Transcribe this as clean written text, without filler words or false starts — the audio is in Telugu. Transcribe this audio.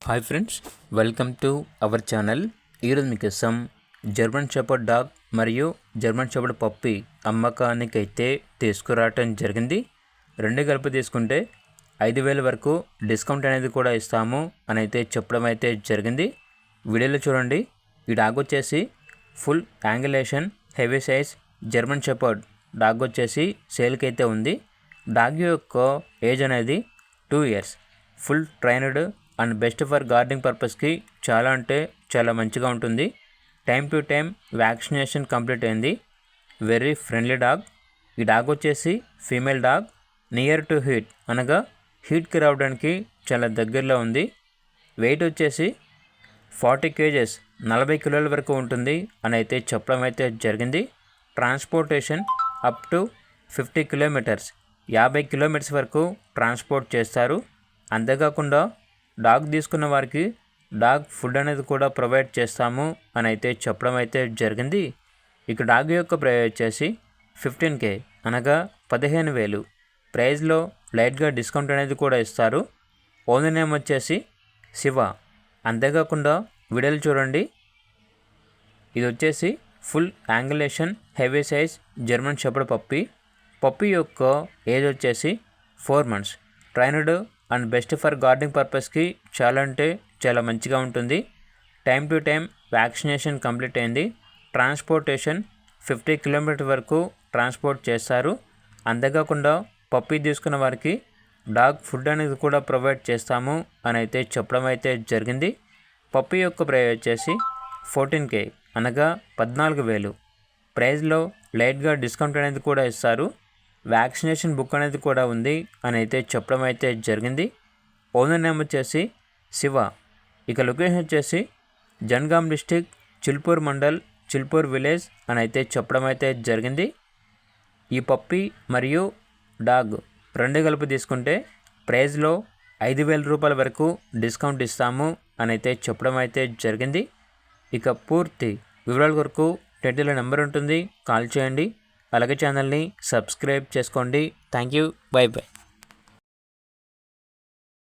Hi friends, welcome to our channel. ఈరోజు మీకోసం జర్మన్ షెపర్డ్ డాగ్ మరియు జర్మన్ షెపర్డ్ పప్పీ అమ్మకానికైతే తీసుకురావటం జరిగింది. రెండు కలిపి తీసుకుంటే 5,000 వరకు డిస్కౌంట్ అనేది కూడా ఇస్తాము అని అయితే చెప్పడం అయితే జరిగింది. వీడియోలో చూడండి. ఈ డాగ్ వచ్చేసి full angulation heavy size German shepherd dog వచ్చేసి సేల్కి అయితే ఉంది. డాగ్ యొక్క ఏజ్ అనేది 2 years. Full trained and best for guarding పర్పస్కి చాలా అంటే చాలా మంచిగా ఉంటుంది. Time to time vaccination complete అయింది. Very friendly dog. ఈ డాగ్ వచ్చేసి female dog. Near to heat అనగా హీట్కి రావడానికి చాలా దగ్గరలో ఉంది. వెయిట్ వచ్చేసి 40 kgs 40 కిలోల వరకు ఉంటుంది అని అయితే చెప్పడం అయితే జరిగింది. Transportation up to 50 kilometers 50 kilometers వరకు ట్రాన్స్పోర్ట్ చేస్తారు. అంతేకాకుండా డాగ్ తీసుకున్న వారికి డాగ్ ఫుడ్ అనేది కూడా ప్రొవైడ్ చేస్తాము అని అయితే చెప్పడం అయితే జరిగింది. ఇక డాగ్ యొక్క ప్రైస్ వచ్చేసి 15K అనగా 15,000. ప్రైస్లో లైట్గా డిస్కౌంట్ అనేది కూడా ఇస్తారు. ఓనర్ నేమ్ వచ్చేసి శివ. అంతేకాకుండా వీడియోలు చూడండి. ఇది వచ్చేసి full angulation heavy size German shepherd puppy యొక్క ఏజ్ వచ్చేసి 4 months. Trained and best for guarding పర్పస్కి చాలా అంటే చాలా మంచిగా ఉంటుంది. Time to time vaccination complete అయింది. ట్రాన్స్పోర్టేషన్ 50 kilometers వరకు ట్రాన్స్పోర్ట్ చేస్తారు. అంతేకాకుండా పప్పీ తీసుకున్న వారికి డాగ్ ఫుడ్ అనేది కూడా ప్రొవైడ్ చేస్తాము అని అయితే చెప్పడం అయితే జరిగింది. పప్పీ యొక్క ప్రైస్ వచ్చేసి 14K అనగా 14,000. ప్రైస్లో లైట్గా డిస్కౌంట్ అనేది కూడా ఇస్తారు. వ్యాక్సినేషన్ బుక్ అనేది కూడా ఉంది అని అయితే చెప్పడం అయితే జరిగింది. ఓనర్ నేమ్ వచ్చేసి శివ. ఇక లొకేషన్ వచ్చేసి జన్గాం డిస్టిక్, చిల్పూర్ మండల్, చిల్పూర్ విలేజ్ అని అయితే చెప్పడం అయితే జరిగింది. ఈ పప్పీ మరియు డాగ్ రెండు కలిపి తీసుకుంటే ప్రైస్లో 5,000 రూపాయల వరకు డిస్కౌంట్ ఇస్తాము అని అయితే చెప్పడం అయితే జరిగింది. ఇక పూర్తి వివరాల కొరకు టైటిల్లో నెంబర్ ఉంటుంది, కాల్ చేయండి. అలాగే ఛానల్ని సబ్స్క్రైబ్ చేసుకోండి. Thank you. By by.